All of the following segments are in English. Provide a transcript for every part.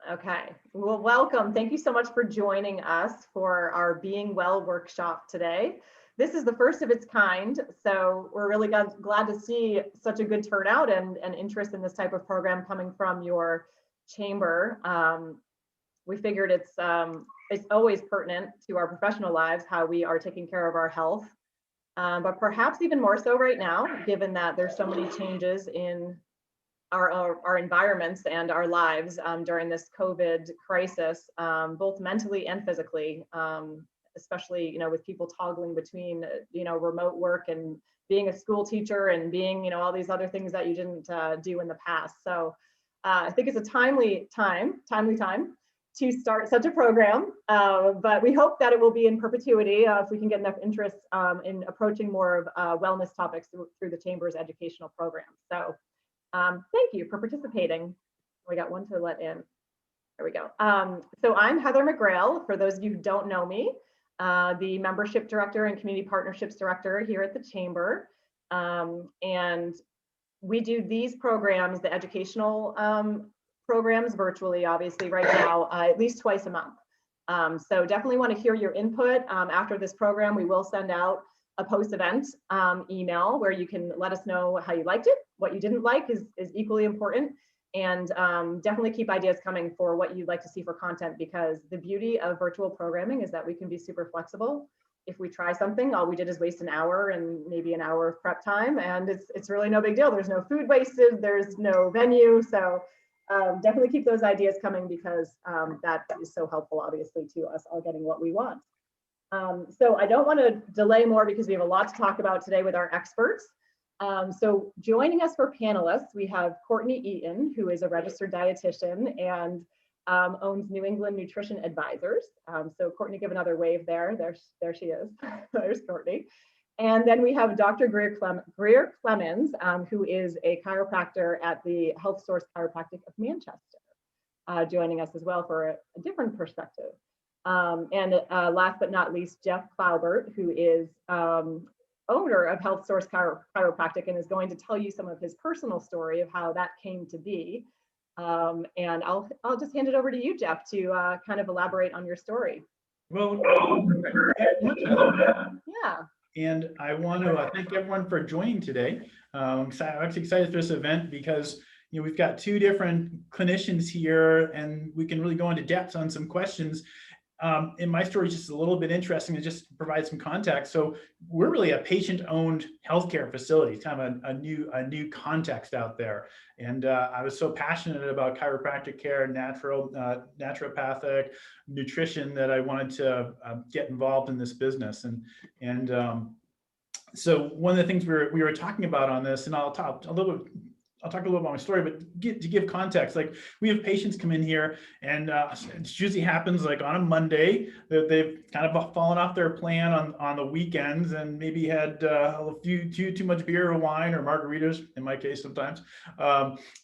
Okay, well, welcome. Thank you so much for joining us for our Being Well workshop today. This is the first of its kind, so we're really glad to see such a good turnout and interest in this type of program coming from your chamber. We figured it's always pertinent to our professional lives, how we are taking care of our health, but perhaps even more so right now, given that there's so many changes in our environments and our lives during this COVID crisis, both mentally and physically, especially, with people toggling between, remote work and being a school teacher and being, all these other things that you didn't do in the past. So I think it's a timely time to start such a program, but we hope that it will be in perpetuity if we can get enough interest in approaching more of wellness topics through the Chamber's educational program. So thank you for participating. We got one to let in. There we go. So I'm Heather McGrail, for those of you who don't know me, the Membership Director and Community Partnerships Director here at the Chamber. And we do these programs, the educational programs, virtually, obviously, right now, at least twice a month. So definitely want to hear your input. After this program, we will send out a post-event email where you can let us know how you liked it. What you didn't like is equally important. And definitely keep ideas coming for what you'd like to see for content, because the beauty of virtual programming is that we can be super flexible. If we try something, all we did is waste an hour and maybe an hour of prep time, and it's really no big deal. There's no food wasted, there's no venue. So definitely keep those ideas coming, because that is so helpful, obviously, to us all getting what we want. So I don't want to delay more, because we have a lot to talk about today with our experts. So joining us for panelists, we have Courtney Eaton, who is a registered dietitian and owns New England Nutrition Advisors. So Courtney, give another wave there. There she is. There's Courtney. And then we have Dr. Greer Clemons, who is a chiropractor at the HealthSource Chiropractic of Manchester, joining us as well for a different perspective. And last but not least, Jeff Claubert, who is owner of HealthSource Chiropractic and is going to tell you some of his personal story of how that came to be. And I'll just hand it over to you, Jeff, to kind of elaborate on your story. Well, much, Heather. Yeah. And I want to thank everyone for joining today. I'm actually excited for this event because we've got two different clinicians here, and we can really go into depth on some questions. And my story is just a little bit interesting to just provide some context. So we're really a patient-owned healthcare facility. It's kind of a new context out there. And I was so passionate about chiropractic care, naturopathic nutrition, that I wanted to get involved in this business. And so one of the things we were talking about on this, and I'll talk a little bit about my story, but to give context, like we have patients come in here, and it usually happens like on a Monday that they've kind of fallen off their plan on the weekends and maybe had a few too much beer or wine or margaritas, in my case sometimes,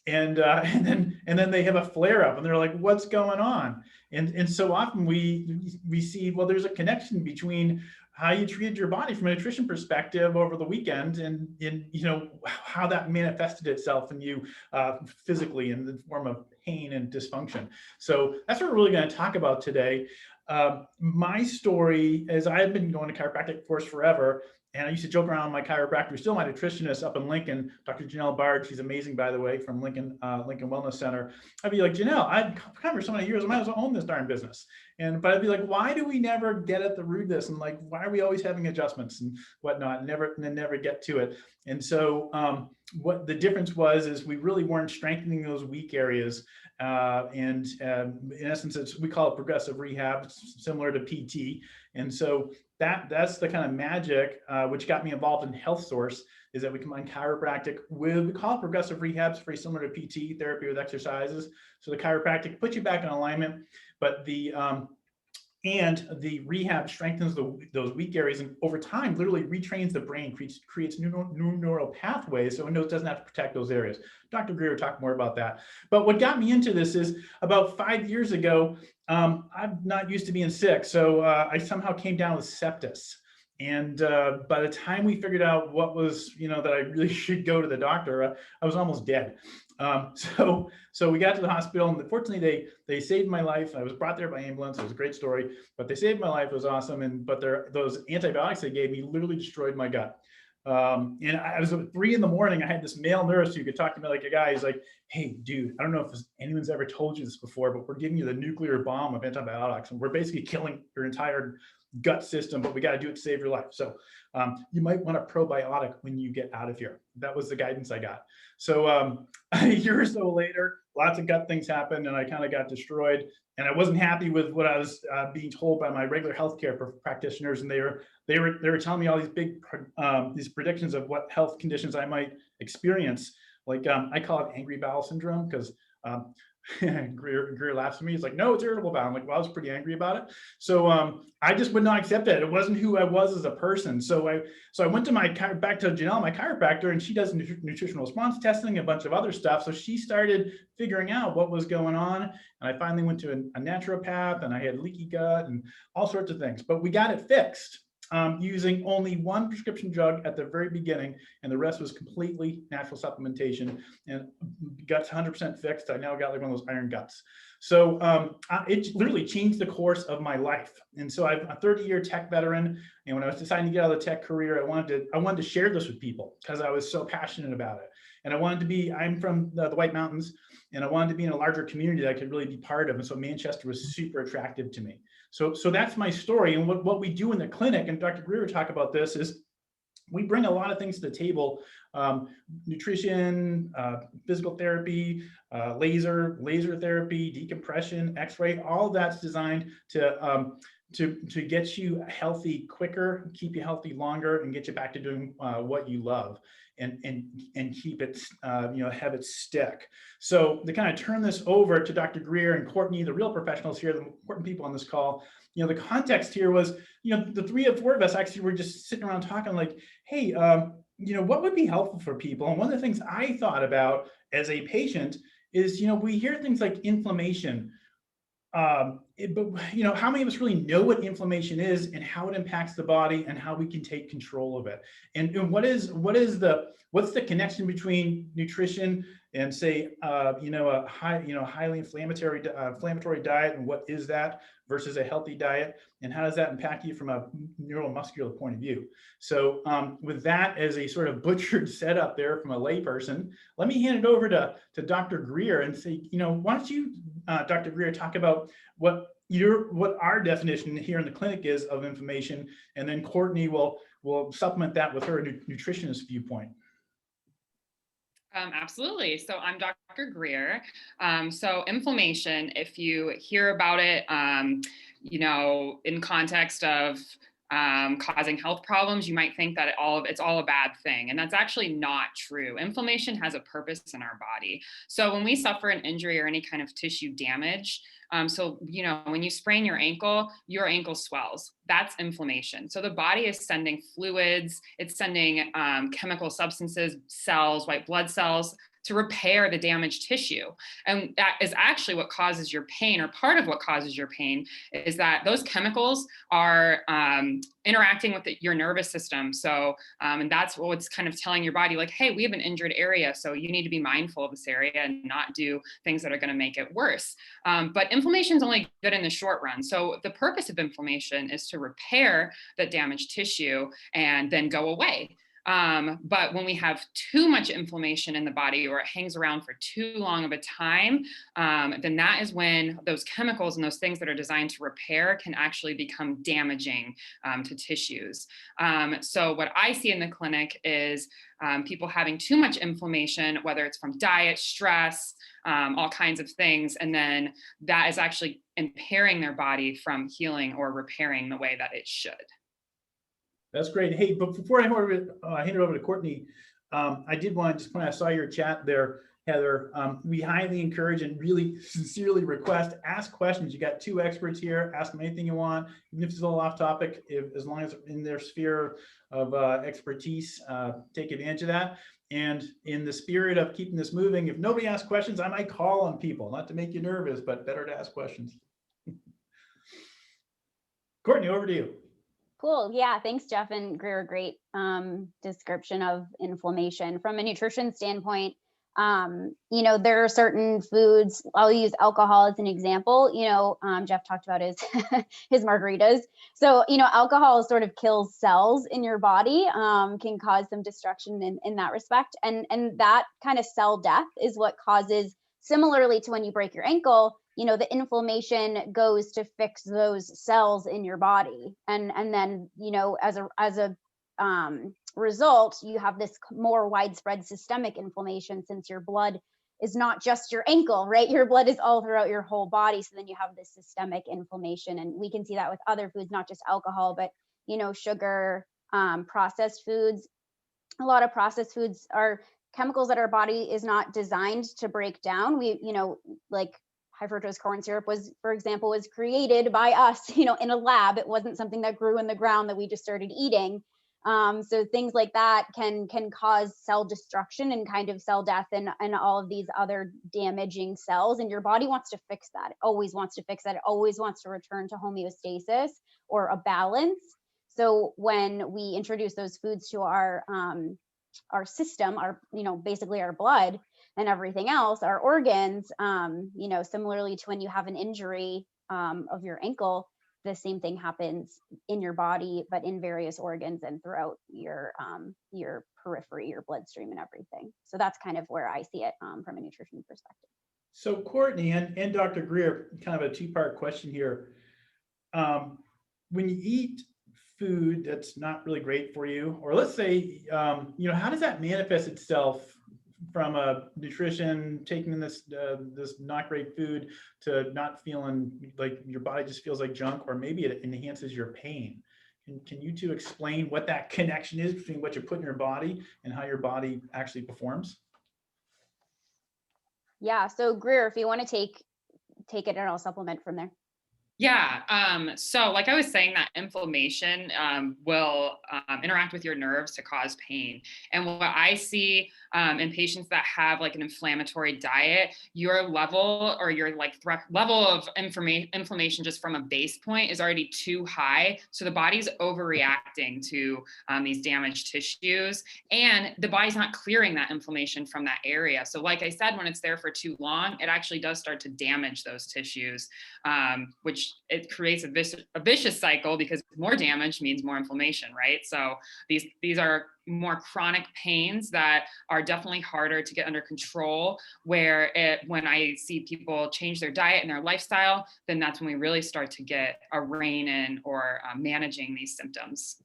and then they have a flare up and they're like, what's going on? And so often we see, well, there's a connection between how you treated your body from a nutrition perspective over the weekend, and how that manifested itself in you physically in the form of pain and dysfunction. So that's what we're really going to talk about today. My story is I've been going to chiropractic course forever, and I used to joke around with my chiropractor, who's still my nutritionist up in Lincoln, Dr. Janelle Bard. She's amazing, by the way, from Lincoln Wellness Center. I'd be like, Janelle, I've come for so many years, I might as well own this darn business. But I'd be like, why do we never get at the root of this? And like, why are we always having adjustments and whatnot, and never get to it? And so what the difference was is we really weren't strengthening those weak areas. In essence, we call it progressive rehab, similar to PT. And so that's the kind of magic which got me involved in HealthSource, is that we combine chiropractic with, we call it progressive rehab. It's very similar to PT therapy with exercises. So the chiropractic puts you back in alignment, but the rehab strengthens those weak areas, and over time literally retrains the brain, creates new neural pathways, so it doesn't have to protect those areas. Dr. Greer will talk more about that. But what got me into this is about 5 years ago, I'm not used to being sick, so I somehow came down with sepsis. And by the time we figured out what was, that I really should go to the doctor, I was almost dead. So we got to the hospital, and fortunately they saved my life. I was brought there by ambulance. It was a great story, but they saved my life. It was awesome. But those antibiotics they gave me literally destroyed my gut. And I was at 3 a.m. I had this male nurse who could talk to me like a guy. He's like, "Hey, dude, I don't know if anyone's ever told you this before, but we're giving you the nuclear bomb of antibiotics, and we're basically killing your entire gut system, but we got to do it to save your life. So you might want a probiotic when you get out of here." That was the guidance I got. So a year or so later, lots of gut things happened, and I kind of got destroyed. And I wasn't happy with what I was being told by my regular healthcare practitioners, and they were telling me all these big these predictions of what health conditions I might experience. Like I call it angry bowel syndrome because Greer laughs at me. He's like, "No, it's irritable bowel." I'm like, "Well, I was pretty angry about it." So I just would not accept it. It wasn't who I was as a person. So I went to back to Janelle, my chiropractor, and she does nutritional response testing, a bunch of other stuff. So she started figuring out what was going on, and I finally went to a naturopath, and I had leaky gut and all sorts of things. But we got it fixed. Using only one prescription drug at the very beginning, and the rest was completely natural supplementation. And guts 100% fixed. I now got like one of those iron guts. So it literally changed the course of my life. And so I'm a 30-year tech veteran. And when I was deciding to get out of the tech career, I wanted to share this with people because I was so passionate about it. And I'm from the White Mountains, and I wanted to be in a larger community that I could really be part of. And so Manchester was super attractive to me. So that's my story. And what we do in the clinic, and Dr. Greer talk about this, is we bring a lot of things to the table: nutrition, physical therapy, laser therapy, decompression, X-ray. All of that's designed to get you healthy quicker, keep you healthy longer, and get you back to doing what you love, and keep it, have it stick. So to kind of turn this over to Dr. Greer and Courtney, the real professionals here, the important people on this call, the context here was, the 3 or 4 of us actually were just sitting around talking like, "Hey, what would be helpful for people?" And one of the things I thought about as a patient is, we hear things like inflammation. But how many of us really know what inflammation is and how it impacts the body and how we can take control of it? And what's the connection between nutrition and, say, a highly inflammatory diet, and what is that versus a healthy diet, and how does that impact you from a neuromuscular point of view? So with that as a sort of butchered setup there from a layperson, let me hand it over to Dr. Greer and say, why don't you, Dr. Greer, talk about what our definition here in the clinic is of inflammation, and then Courtney will supplement that with her nutritionist viewpoint. Absolutely. So I'm Dr. Greer. So inflammation, if you hear about it, in context of causing health problems, you might think that it's all a bad thing. And that's actually not true. Inflammation has a purpose in our body. So when we suffer an injury or any kind of tissue damage, when you sprain your ankle swells. That's inflammation. So the body is sending fluids, it's sending chemical substances, cells, white blood cells, to repair the damaged tissue. And that is actually what causes your pain, or part of what causes your pain is that those chemicals are interacting with your nervous system. So, and that's what's kind of telling your body like, "Hey, we have an injured area, so you need to be mindful of this area and not do things that are going to make it worse." But inflammation is only good in the short run. So the purpose of inflammation is to repair the damaged tissue and then go away. But when we have too much inflammation in the body, or it hangs around for too long of a time, then that is when those chemicals and those things that are designed to repair can actually become damaging to tissues. So what I see in the clinic is people having too much inflammation, whether it's from diet, stress, all kinds of things. And then that is actually impairing their body from healing or repairing the way that it should. That's great. Hey, but before I hand it over to Courtney, I did want to just point out, I saw your chat there, Heather. We highly encourage and really sincerely request, ask questions. You got 2 experts here. Ask them anything you want, even if it's a little off topic, as long as in their sphere of expertise, take advantage of that. And in the spirit of keeping this moving, if nobody asks questions, I might call on people, not to make you nervous, but better to ask questions. Courtney, over to you. Cool. Yeah. Thanks, Jeff and Greer. Great description of inflammation. From a nutrition standpoint, there are certain foods. I'll use alcohol as an example. Jeff talked about his his margaritas. So, alcohol sort of kills cells in your body, can cause some destruction in that respect. And that kind of cell death is what causes, similarly to when you break your ankle, the inflammation goes to fix those cells in your body. And then, as a result, you have this more widespread systemic inflammation, since your blood is not just your ankle, right? Your blood is all throughout your whole body. So then you have this systemic inflammation. And we can see that with other foods, not just alcohol, but, sugar, processed foods. A lot of processed foods are chemicals that our body is not designed to break down. Like high fructose corn syrup for example, was created by us, in a lab. It wasn't something that grew in the ground that we just started eating. So things like that can cause cell destruction and kind of cell death and all of these other damaging cells. And your body wants to fix that. It always wants to fix that. It always wants to return to homeostasis or a balance. So when we introduce those foods to our system, basically our blood and everything else, our organs, similarly to when you have an injury of your ankle, the same thing happens in your body, but in various organs and throughout your periphery, your bloodstream and everything. So that's kind of where I see it from a nutrition perspective. So Courtney and Dr. Greer, kind of a two-part question here. When you eat food that's not really great for you, or let's say, how does that manifest itself from a nutrition, taking this not great food to not feeling like your body just feels like junk, or maybe it enhances your pain? Can you two explain what that connection is between what you put in your body and how your body actually performs? Yeah. So Greer, if you want to take it, and I'll supplement from there. Yeah. So like I was saying, that inflammation will interact with your nerves to cause pain. And what I see in patients that have like an inflammatory diet, your level or your level of inflammation just from a base point is already too high. So the body's overreacting to these damaged tissues, and the body's not clearing that inflammation from that area. So like I said, when it's there for too long, it actually does start to damage those tissues, which it creates a vicious cycle, because more damage means more inflammation, right? So these are more chronic pains that are definitely harder to get under control, when I see people change their diet and their lifestyle, then that's when we really start to get a rein in or managing these symptoms.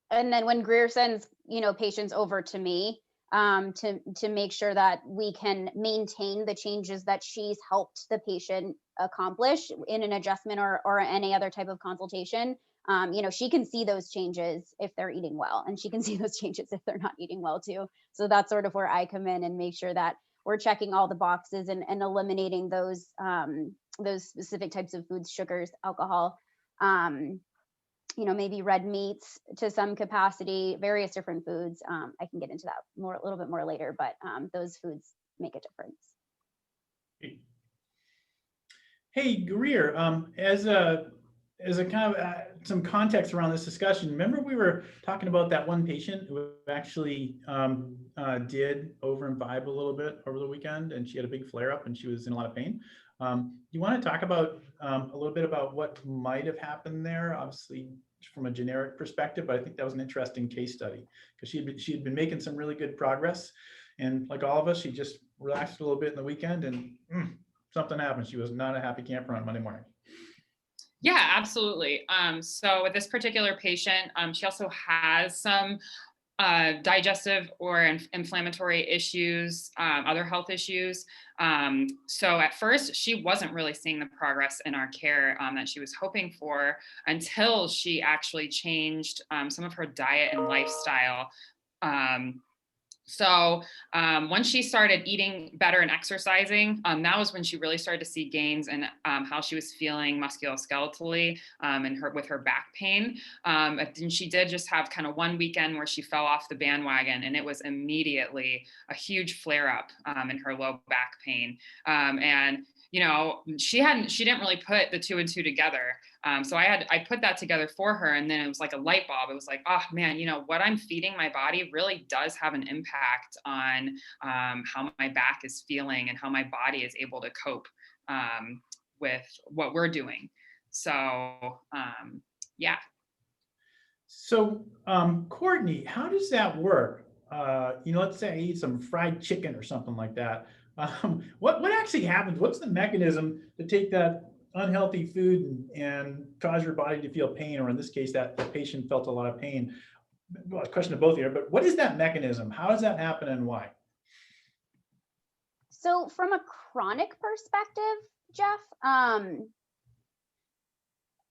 And then when Greer sends, patients over to me, to make sure that we can maintain the changes that she's helped the patient accomplish in an adjustment or any other type of consultation. She can see those changes if they're eating well, and she can see those changes if they're not eating well too. So that's sort of where I come in and make sure that we're checking all the boxes and eliminating those specific types of foods, sugars, alcohol, maybe red meats to some capacity, various different foods. I can get into that a little bit more later, but those foods make a difference. Hey, Greer, as a kind of some context around this discussion, remember we were talking about that one patient who actually did over imbibe a little bit over the weekend, and she had a big flare up and she was in a lot of pain. You want to talk about a little bit about what might have happened there, obviously from a generic perspective, but I think that was an interesting case study, because she had been making some really good progress, and like all of us, she just relaxed a little bit in the weekend and something happened. She was not a happy camper on Monday morning. Yeah, absolutely. So with this particular patient, she also has some digestive or inflammatory issues, other health issues. So at first, she wasn't really seeing the progress in our care that she was hoping for, until she actually changed some of her diet and lifestyle. So once she started eating better and exercising, that was when she really started to see gains in how she was feeling musculoskeletally and with her back pain. And she did just have kind of one weekend where she fell off the bandwagon, and it was immediately a huge flare up in her low back pain. And she didn't really put the 2 and 2 together. So I put that together for her, and then it was like a light bulb. It was like, oh man, what I'm feeding my body really does have an impact on how my back is feeling and how my body is able to cope with what we're doing. So yeah. So Courtney, how does that work? Let's say I eat some fried chicken or something like that. What actually happens? What's the mechanism to take that unhealthy food and cause your body to feel pain, or in this case, that the patient felt a lot of pain? Well, question to both here, but what is that mechanism? How does that happen and why? So from a chronic perspective, Jeff,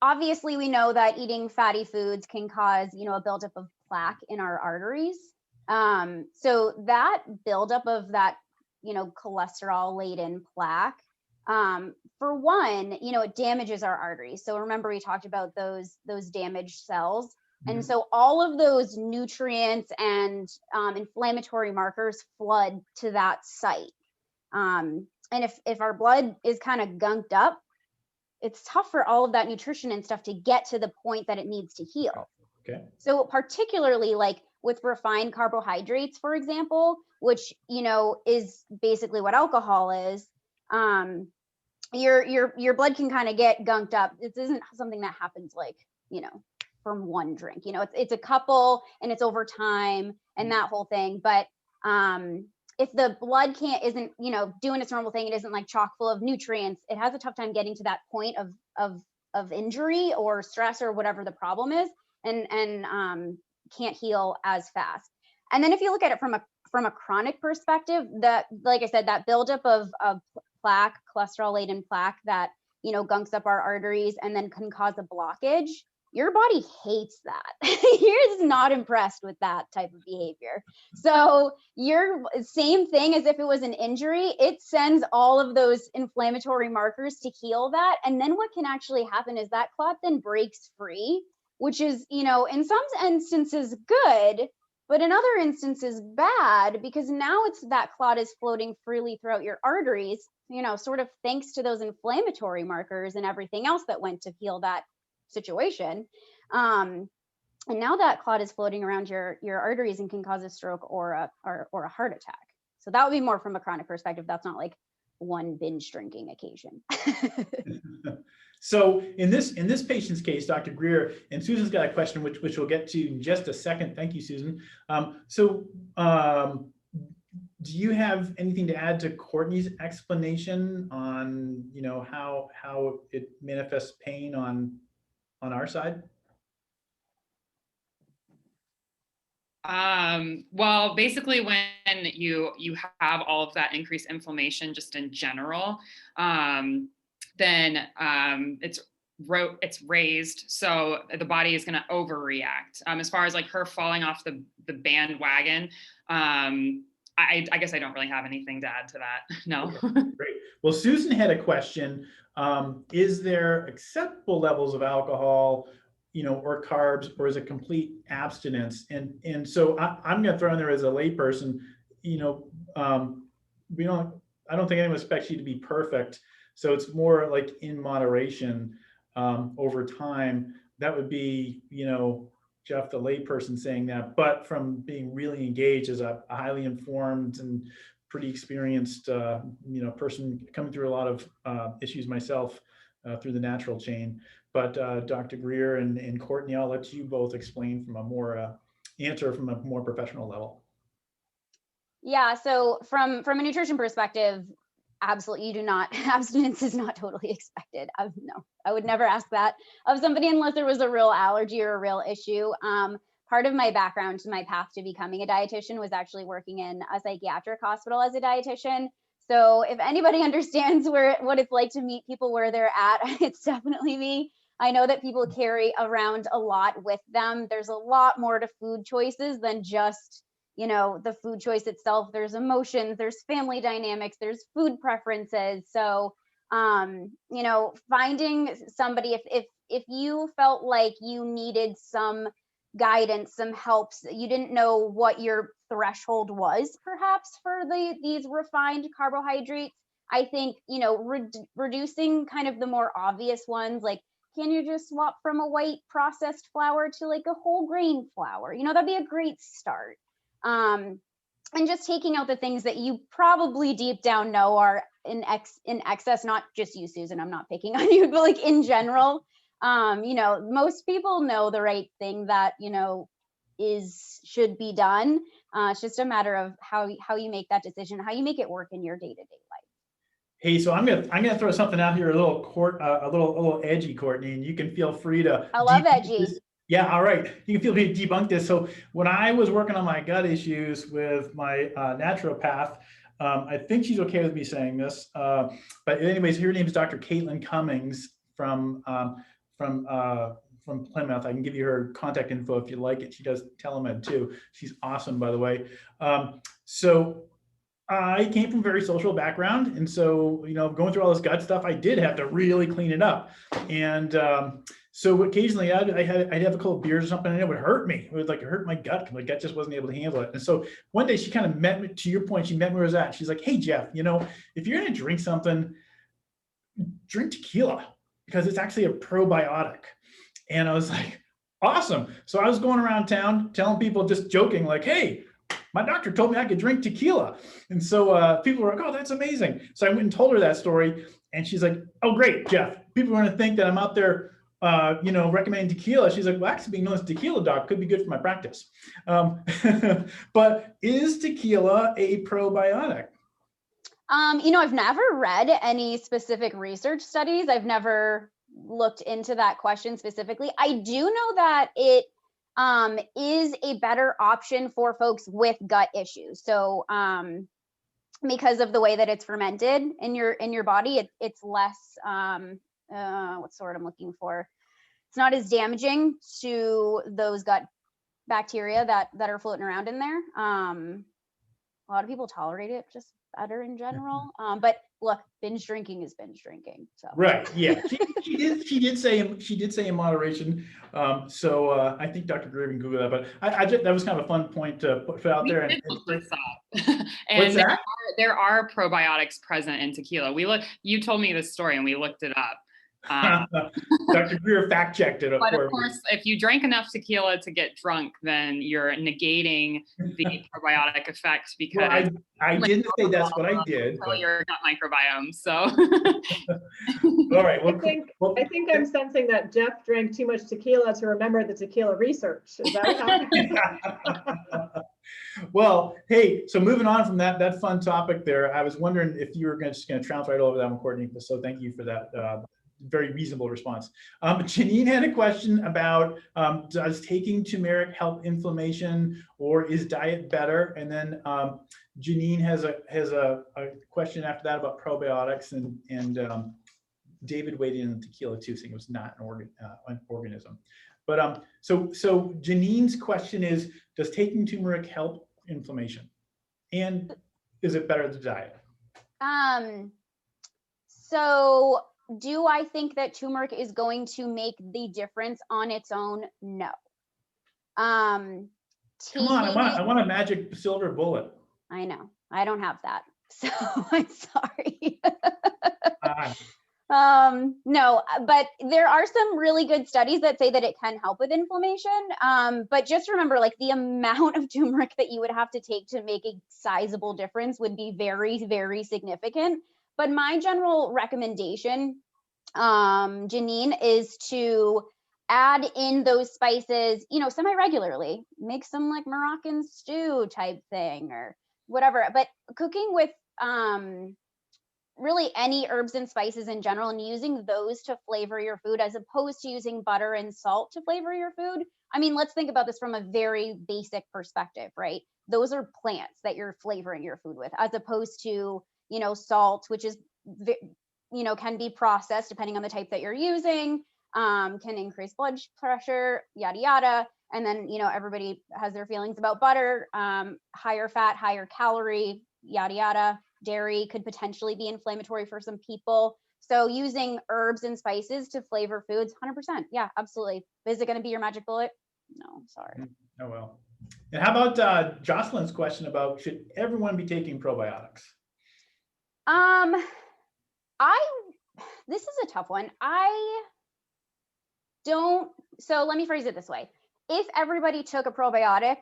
obviously we know that eating fatty foods can cause, a buildup of plaque in our arteries. So that buildup of that, cholesterol laden plaque, for one, it damages our arteries. So remember we talked about those damaged cells. And so all of those nutrients and inflammatory markers flood to that site. And if our blood is kind of gunked up, it's tough for all of that nutrition and stuff to get to the point that it needs to heal. Okay. So particularly like with refined carbohydrates, for example, which, is basically what alcohol is, your blood can kind of get gunked up. This isn't something that happens like, from one drink, it's a couple and it's over time and that whole thing. But if the blood isn't, doing its normal thing, it isn't like chock full of nutrients, it has a tough time getting to that point of injury or stress or whatever the problem is, and can't heal as fast. And then if you look at it from a chronic perspective, that, like I said, that buildup of plaque, cholesterol laden plaque that, gunks up our arteries and then can cause a blockage, your body hates that. You're not impressed with that type of behavior. So your same thing as if it was an injury, it sends all of those inflammatory markers to heal that. And then what can actually happen is that clot then breaks free, which is, in some instances good, but in other instances bad, because now that clot is floating freely throughout your arteries, sort of thanks to those inflammatory markers and everything else that went to heal that situation. And now that clot is floating around your arteries and can cause a stroke or a heart attack. So that would be more from a chronic perspective. That's not like one binge drinking occasion. So in this patient's case, Dr. Greer, and Susan's got a question which we'll get to in just a second. Thank you, Susan. Do you have anything to add to Courtney's explanation on how it manifests pain on our side? Well, basically when you have all of that increased inflammation just in general, then it's raised, so the body is going to overreact. As far as like her falling off the bandwagon, I guess I don't really have anything to add to that. No. Okay, great. Well, Susan had a question. Is there acceptable levels of alcohol, or carbs, or is it complete abstinence? And so I'm going to throw in there as a layperson, I don't think anyone expects you to be perfect. So it's more like in moderation over time. That would be, Jeff, the layperson saying that, but from being really engaged as a highly informed and pretty experienced, person coming through a lot of issues myself through the natural chain. But Dr. Greer and Courtney, I'll let you both explain from a more answer from a more professional level. Yeah. So from a nutrition perspective, absolutely, you do not, abstinence is not totally expected. No, I would never ask that of somebody unless there was a real allergy or a real issue. Part of my background, my path to becoming a dietitian was actually working in a psychiatric hospital as a dietitian. So if anybody understands what it's like to meet people where they're at, it's definitely me. I know that people carry around a lot with them. There's a lot more to food choices than just the food choice itself. There's emotions, there's family dynamics, there's food preferences. So, finding somebody, if you felt like you needed some guidance, some helps, you didn't know what your threshold was perhaps for these refined carbohydrates, I think, reducing kind of the more obvious ones, like, can you just swap from a white processed flour to like a whole grain flour? That'd be a great start. And just taking out the things that you probably deep down know are in excess, not just you, Susan, I'm not picking on you, but like in general, most people know the right thing that, should be done. It's just a matter of how you make that decision, how you make it work in your day-to-day life. Hey, so I'm gonna throw something out here, a little edgy, Courtney, and you can feel free to. I love edgy. Yeah, all right. You can feel free to debunk this. So when I was working on my gut issues with my naturopath, I think she's okay with me saying this, but anyways, her name is Dr. Caitlin Cummings from Plymouth. I can give you her contact info if you like it. She does telemed too. She's awesome, by the way. So I came from a very social background. And so, going through all this gut stuff, I did have to really clean it up. And so occasionally I'd have a couple of beers or something and it would hurt me. It would hurt my gut because my gut just wasn't able to handle it. And so one day she kind of met me, to your point, she met me where I was at. She's like, hey, Jeff, if you're going to drink something, drink tequila because it's actually a probiotic. And I was like, awesome. So I was going around town telling people, just joking, like, hey, my doctor told me I could drink tequila. And so people were like, oh, that's amazing. So I went and told her that story. And she's like, oh, great, Jeff. People are going to think that I'm out there, recommending tequila. She's like, well, actually being known as tequila doc could be good for my practice. But is tequila a probiotic? I've never read any specific research studies. I've never looked into that question specifically. I do know that it is a better option for folks with gut issues. So because of the way that it's fermented in your body, it's less, what's the word I'm looking for? It's not as damaging to those gut bacteria that are floating around in there. A lot of people tolerate it just better in general. But look, binge drinking is binge drinking. So right, yeah, she did say in moderation. So I think Dr. Greer can Google that, but I just, that was kind of a fun point to put out there. And what's that? There are probiotics present in tequila. You told me this story and we looked it up. Dr. Greer fact checked it. But of course, if you drank enough tequila to get drunk, then you're negating the probiotic effect because well, I didn't say that's what I did. But your gut microbiome. So all right. Well, I think I'm sensing that Jeff drank too much tequila to remember the tequila research. Is that what happened? Well, hey, so moving on from that fun topic there, I was wondering if you were just going to trounce right over that one, Courtney. So thank you for that. Very reasonable response. Janine had a question about does taking turmeric help inflammation or is diet better? And then Janine has a question after that about probiotics and David weighed in on tequila too, saying it was not an organism. But so Janine's question is, does taking turmeric help inflammation? And is it better than diet? So do I think that turmeric is going to make the difference on its own? No. Come on, I want a magic silver bullet. I know, I don't have that, so I'm sorry. No, but there are some really good studies that say that it can help with inflammation. But just remember, like, the amount of turmeric that you would have to take to make a sizable difference would be very, very significant. But my general recommendation, Janine, is to add in those spices, semi-regularly. Make some like Moroccan stew type thing or whatever. But cooking with really any herbs and spices in general and using those to flavor your food as opposed to using butter and salt to flavor your food. I mean, let's think about this from a very basic perspective, right? Those are plants that you're flavoring your food with, as opposed to, salt, which is, can be processed depending on the type that you're using, can increase blood pressure, yada, yada. And then, everybody has their feelings about butter, higher fat, higher calorie, yada, yada. Dairy could potentially be inflammatory for some people. So using herbs and spices to flavor foods, 100%. Yeah, absolutely. Is it going to be your magic bullet? No, sorry. Oh, well. And how about Jocelyn's question about should everyone be taking probiotics? This is a tough one. So let me phrase it this way. If everybody took a probiotic,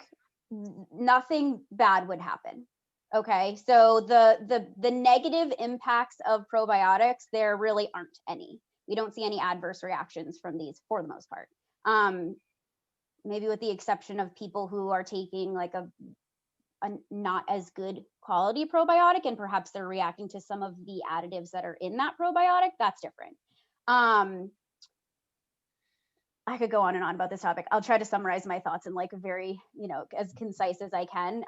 nothing bad would happen. Okay. So the negative impacts of probiotics, there really aren't any. We don't see any adverse reactions from these for the most part. Maybe with the exception of people who are taking like a not as good quality probiotic, and perhaps they're reacting to some of the additives that are in that probiotic. That's different. I could go on and on about this topic. I'll try to summarize my thoughts in like a very, as concise as I can.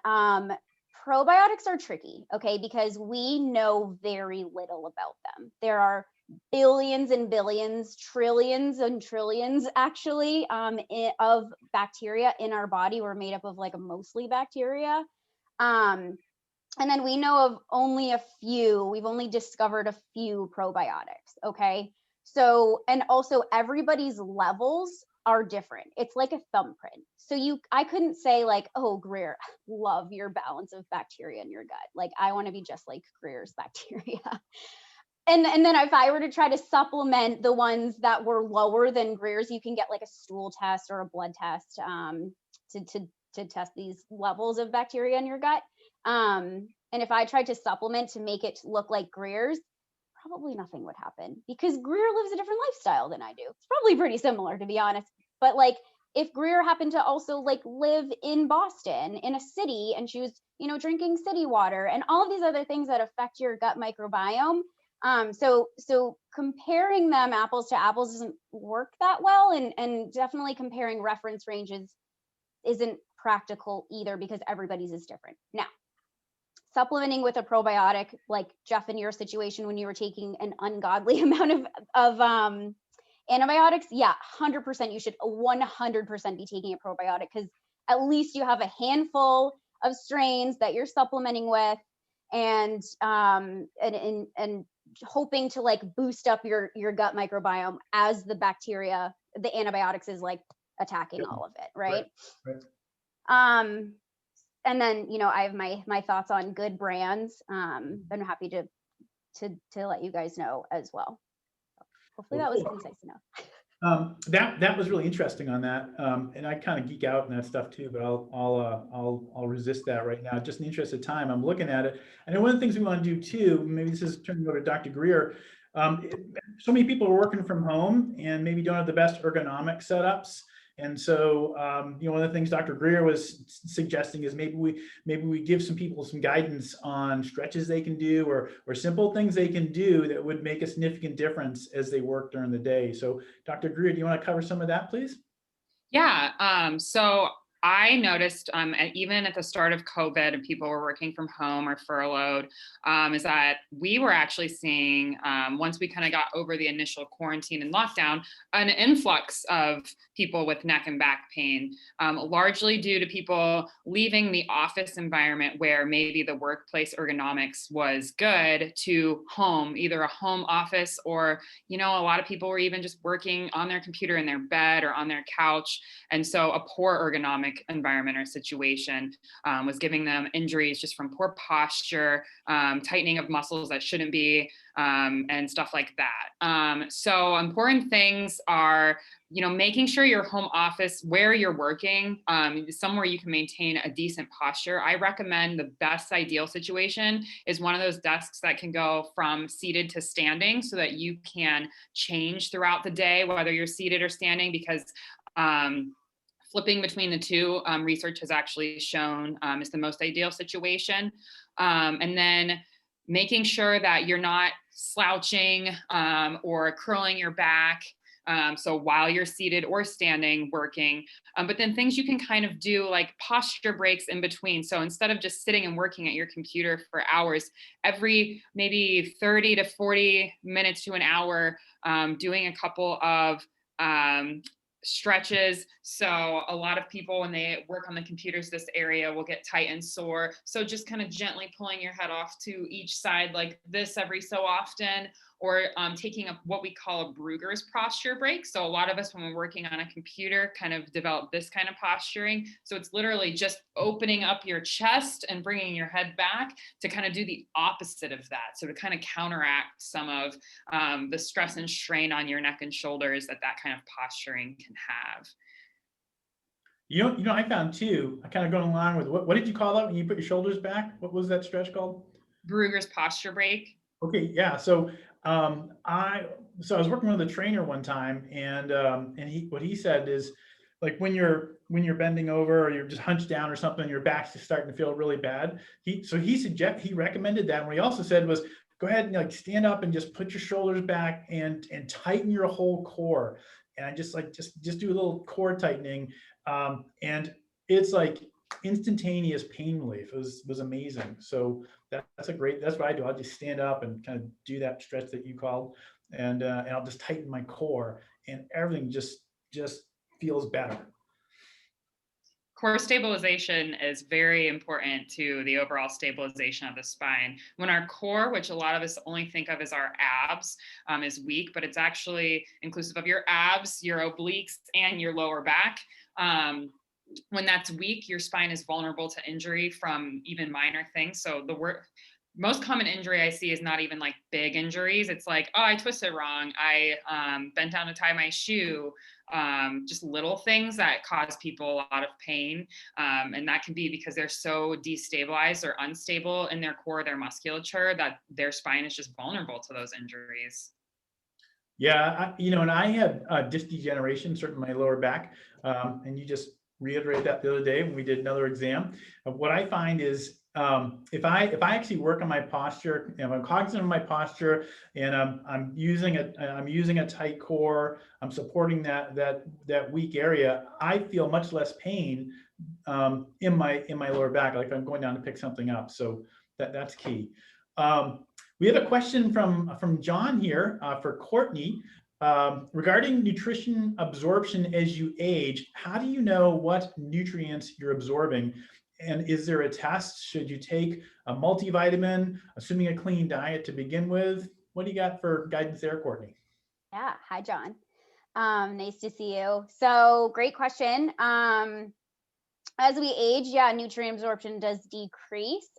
Probiotics are tricky, okay, because we know very little about them. There are billions and billions, trillions and trillions actually of bacteria in our body. We're made up of like mostly bacteria. And then we know of only a few, we've only discovered a few probiotics, okay? So, and also everybody's levels are different. It's like a thumbprint. So I couldn't say like, oh, Greer, love your balance of bacteria in your gut. Like, I want to be just like Greer's bacteria. And then if I were to try to supplement the ones that were lower than Greer's, you can get like a stool test or a blood test to test these levels of bacteria in your gut. And if I tried to supplement to make it look like Greer's, probably nothing would happen because Greer lives a different lifestyle than I do. It's probably pretty similar, to be honest. But like, if Greer happened to also like live in Boston, in a city, and she was, drinking city water and all of these other things that affect your gut microbiome. So comparing them apples to apples doesn't work that well. And definitely comparing reference ranges isn't practical either because everybody's is different. Now, supplementing with a probiotic, like Jeff, in your situation when you were taking an ungodly amount of antibiotics, yeah, 100%, you should 100% be taking a probiotic because at least you have a handful of strains that you're supplementing with, and hoping to like boost up your gut microbiome as the bacteria, the antibiotics is like attacking all of it, right? Right. And then, I have my thoughts on good brands. I'm happy to let you guys know as well. Hopefully that was concise enough. That was really interesting on that. And I kind of geek out in that stuff too, but I'll resist that right now. Just in the interest of time, I'm looking at it. And then one of the things we want to do too, maybe this is turning over to Dr. Greer. So many people are working from home and maybe don't have the best ergonomic setups. And so, one of the things Dr. Greer was suggesting is maybe we give some people some guidance on stretches they can do or simple things they can do that would make a significant difference as they work during the day. So, Dr. Greer, do you want to cover some of that, please? Yeah. So I noticed even at the start of COVID and people were working from home or furloughed, is that we were actually seeing, once we kind of got over the initial quarantine and lockdown, an influx of people with neck and back pain, largely due to people leaving the office environment where maybe the workplace ergonomics was good to home, either a home office or, a lot of people were even just working on their computer in their bed or on their couch. And so a poor ergonomic environment or situation was giving them injuries just from poor posture, tightening of muscles that shouldn't be, and stuff like that. So important things are, making sure your home office where you're working, somewhere you can maintain a decent posture. I recommend the best ideal situation is one of those desks that can go from seated to standing so that you can change throughout the day, whether you're seated or standing, because flipping between the two, research has actually shown is the most ideal situation. And then making sure that you're not slouching or curling your back. So while you're seated or standing working, but then things you can kind of do like posture breaks in between. So instead of just sitting and working at your computer for hours, every maybe 30 to 40 minutes to an hour, doing a couple of stretches. So a lot of people, when they work on the computers, this area will get tight and sore. So just kind of gently pulling your head off to each side like this every so often, or taking what we call a Grueger's posture break. So a lot of us, when we're working on a computer, kind of develop this kind of posturing. So it's literally just opening up your chest and bringing your head back to kind of do the opposite of that. So to kind of counteract some of the stress and strain on your neck and shoulders that kind of posturing can have. You know, I found too, kind of going along with what did you call that when you put your shoulders back? What was that stretch called? Grueger's posture break. Okay, yeah. So I was working with a trainer one time, and what he said is, like, when you're bending over or you're just hunched down or something, your back's just starting to feel really bad. He recommended that. And what he also said was, go ahead and like stand up and just put your shoulders back and tighten your whole core. And I just do a little core tightening, and it's like instantaneous pain relief. It was amazing. So that's what I do. I'll just stand up and kind of do that stretch that you called, and I'll just tighten my core, and everything just feels better. Core stabilization is very important to the overall stabilization of the spine. When our core, which a lot of us only think of as our abs, is weak, but it's actually inclusive of your abs, your obliques, and your lower back. When that's weak, your spine is vulnerable to injury from even minor things. So most common injury I see is not even like big injuries. It's like, oh, I twisted wrong. I bent down to tie my shoe. Just little things that cause people a lot of pain. And that can be because they're so destabilized or unstable in their core, their musculature, that their spine is just vulnerable to those injuries. Yeah, and I had disc degeneration, certainly my lower back, and you just reiterated that the other day when we did another exam. What I find is, if I actually work on my posture, if I'm cognizant of my posture, and I'm using a tight core, I'm supporting that weak area, I feel much less pain in my lower back, like I'm going down to pick something up. So that's key. We have a question from John here for Courtney. Regarding nutrition absorption as you age, how do you know what nutrients you're absorbing? And is there a test? Should you take a multivitamin, assuming a clean diet to begin with? What do you got for guidance there, Courtney? Yeah. Hi, John. Nice to see you. So great question. As we age, nutrient absorption does decrease.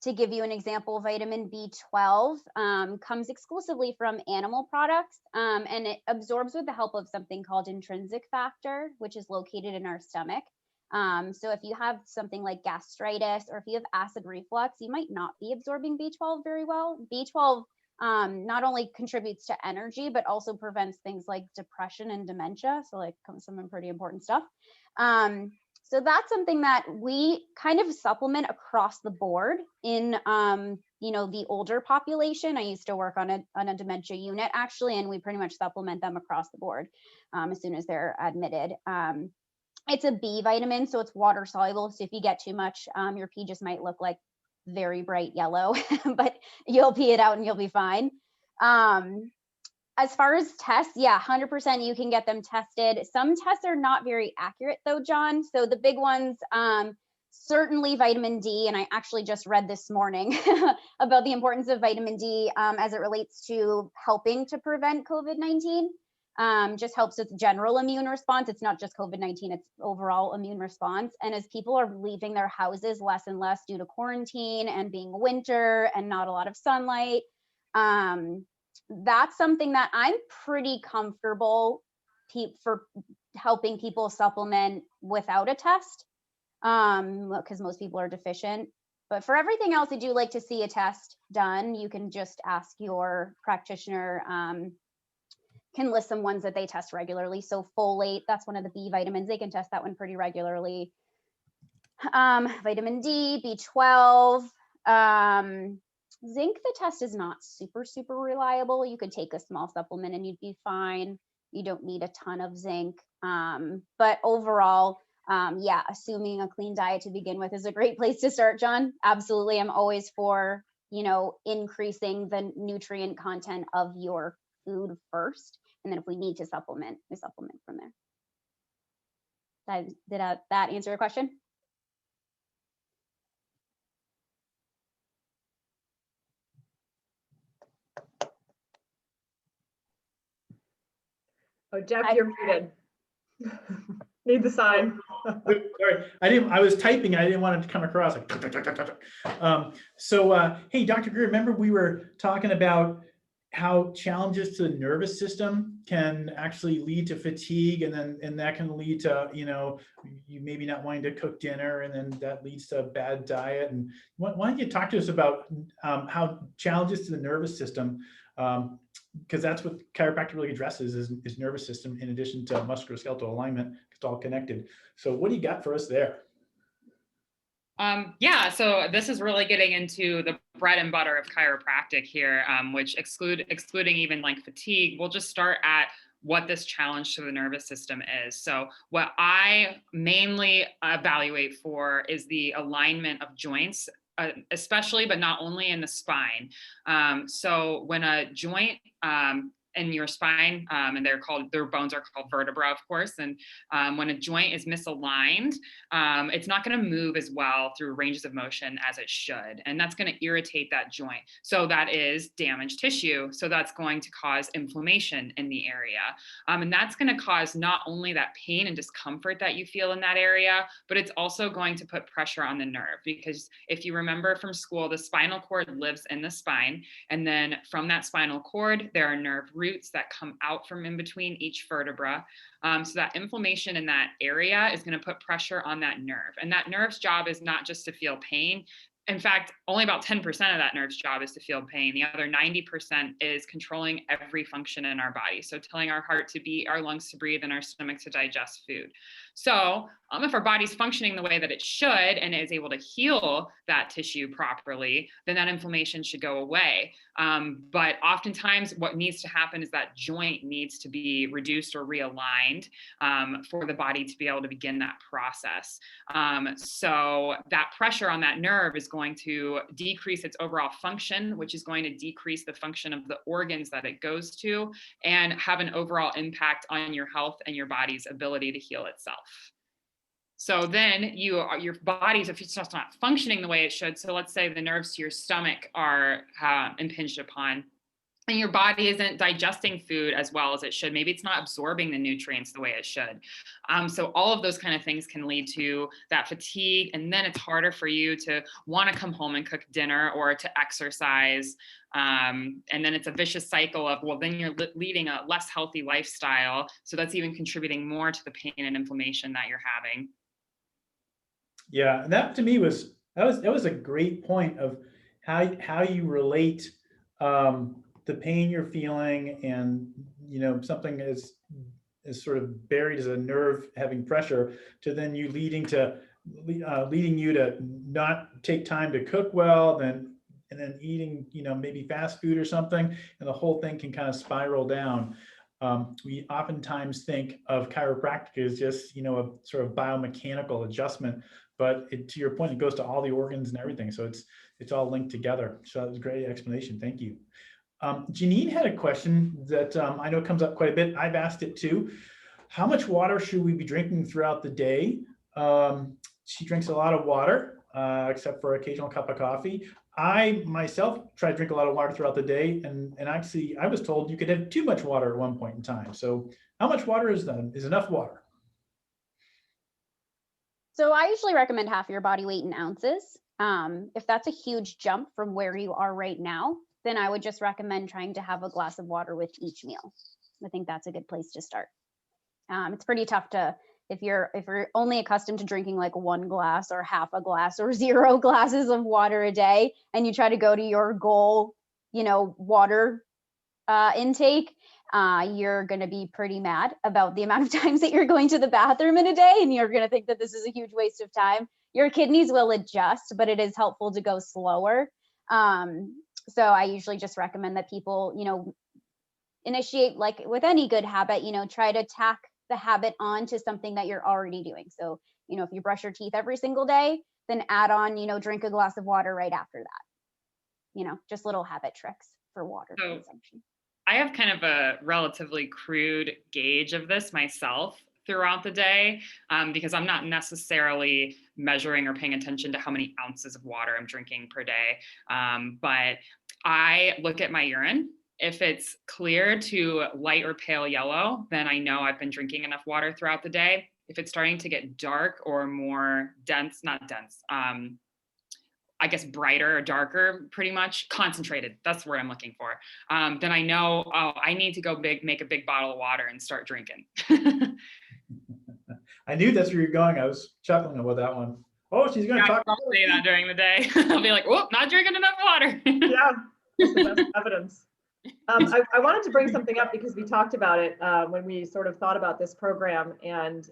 To give you an example, vitamin B12 comes exclusively from animal products, and it absorbs with the help of something called intrinsic factor, which is located in our stomach. So if you have something like gastritis, or if you have acid reflux, you might not be absorbing B12 very well. B12 not only contributes to energy, but also prevents things like depression and dementia. So like some pretty important stuff. So that's something that we kind of supplement across the board in, the older population. I used to work on a dementia unit actually, and we pretty much supplement them across the board as soon as they're admitted. It's a B vitamin, so it's water soluble. So if you get too much, your pee just might look like very bright yellow, but you'll pee it out and you'll be fine. As far as tests, 100% you can get them tested. Some tests are not very accurate though, John. So the big ones, certainly vitamin D, and I actually just read this morning about the importance of vitamin D as it relates to helping to prevent COVID-19. Just helps with general immune response. It's not just COVID-19, it's overall immune response. And as people are leaving their houses less and less due to quarantine and being winter and not a lot of sunlight, that's something that I'm pretty comfortable for helping people supplement without a test, because most people are deficient. But for everything else, I do like to see a test done. You can just ask your practitioner, can list some ones that they test regularly. So folate, that's one of the B vitamins. They can test that one pretty regularly. Vitamin D, B12, zinc, the test is not super reliable. You could take a small supplement and you'd be fine. You don't need a ton of zinc. But overall, assuming a clean diet to begin with is a great place to start, John. Absolutely. I'm always for, increasing the nutrient content of your food first. And then if we need to supplement, we supplement from there. Did that answer your question? Oh, Jeff, you're muted. Need the sign. Sorry, I was typing. I didn't want it to come across like. Hey, Dr. Greer, remember we were talking about how challenges to the nervous system can actually lead to fatigue, and that can lead to, you maybe not wanting to cook dinner, and then that leads to a bad diet. And why don't you talk to us about how challenges to the nervous system, because that's what chiropractic really addresses is nervous system in addition to musculoskeletal alignment. It's all connected. So what do you got for us there? Yeah, so this is really getting into the bread and butter of chiropractic here, which excluding even like fatigue. We'll just start at what this challenge to the nervous system is. So what I mainly evaluate for is the alignment of joints, especially, but not only in the spine. So when a joint in your spine, and their bones are called vertebra, of course. And when a joint is misaligned, it's not going to move as well through ranges of motion as it should. And that's going to irritate that joint. So that is damaged tissue. So that's going to cause inflammation in the area. And that's going to cause not only that pain and discomfort that you feel in that area, but it's also going to put pressure on the nerve. Because if you remember from school, the spinal cord lives in the spine. And then from that spinal cord, there are nerve roots that come out from in between each vertebra. So that inflammation in that area is going to put pressure on that nerve. And that nerve's job is not just to feel pain. In fact, only about 10% of that nerve's job is to feel pain. The other 90% is controlling every function in our body. So telling our heart to beat, our lungs to breathe, and our stomach to digest food. So if our body's functioning the way that it should and is able to heal that tissue properly, then that inflammation should go away. But oftentimes what needs to happen is that joint needs to be reduced or realigned for the body to be able to begin that process. So that pressure on that nerve is going to decrease its overall function, which is going to decrease the function of the organs that it goes to and have an overall impact on your health and your body's ability to heal itself. So then your body's, if it's just not functioning the way it should, so let's say the nerves to your stomach are impinged upon, and your body isn't digesting food as well as it should. Maybe it's not absorbing the nutrients the way it should. So all of those kind of things can lead to that fatigue. And then it's harder for you to want to come home and cook dinner or to exercise. And then it's a vicious cycle of, well, then you're leading a less healthy lifestyle. So that's even contributing more to the pain and inflammation that you're having. Yeah, and that to me was a great point of how you relate the pain you're feeling, and something is sort of buried as a nerve having pressure, to then you leading you to not take time to cook well, and then eating maybe fast food or something, and the whole thing can kind of spiral down. We oftentimes think of chiropractic as just a sort of biomechanical adjustment, but to your point, it goes to all the organs and everything. So it's all linked together. So that was a great explanation. Thank you. Janine had a question that I know comes up quite a bit. I've asked it too. How much water should we be drinking throughout the day? She drinks a lot of water, except for occasional cup of coffee. I myself try to drink a lot of water throughout the day, and actually I was told you could have too much water at one point in time. So how much water is enough water? So I usually recommend half your body weight in ounces. If that's a huge jump from where you are right now, then I would just recommend trying to have a glass of water with each meal. I think that's a good place to start. It's pretty tough if you're only accustomed to drinking like one glass or half a glass or 0 glasses of water a day, and you try to go to your goal, water intake, you're going to be pretty mad about the amount of times that you're going to the bathroom in a day, and you're going to think that this is a huge waste of time. Your kidneys will adjust, but it is helpful to go slower. So I usually just recommend that people, initiate, like with any good habit, try to tack the habit on to something that you're already doing. So, if you brush your teeth every single day, then add on, drink a glass of water right after that. Just little habit tricks for water consumption. I have kind of a relatively crude gauge of this myself throughout the day, because I'm not necessarily measuring or paying attention to how many ounces of water I'm drinking per day. But I look at my urine If it's clear to light or pale yellow, then I know I've been drinking enough water throughout the day. If it's starting to get dark or more dense, not dense, I guess brighter or darker, pretty much concentrated. That's the word I'm looking for. Then I know, oh, I need to go make a big bottle of water and start drinking. I knew that's where you're going. I was chuckling about that one. Oh, she's going to talk. I'll say that during the day. I'll be like, whoop, not drinking enough water. Yeah, that's the best evidence. I wanted to bring something up because we talked about it when we sort of thought about this program, and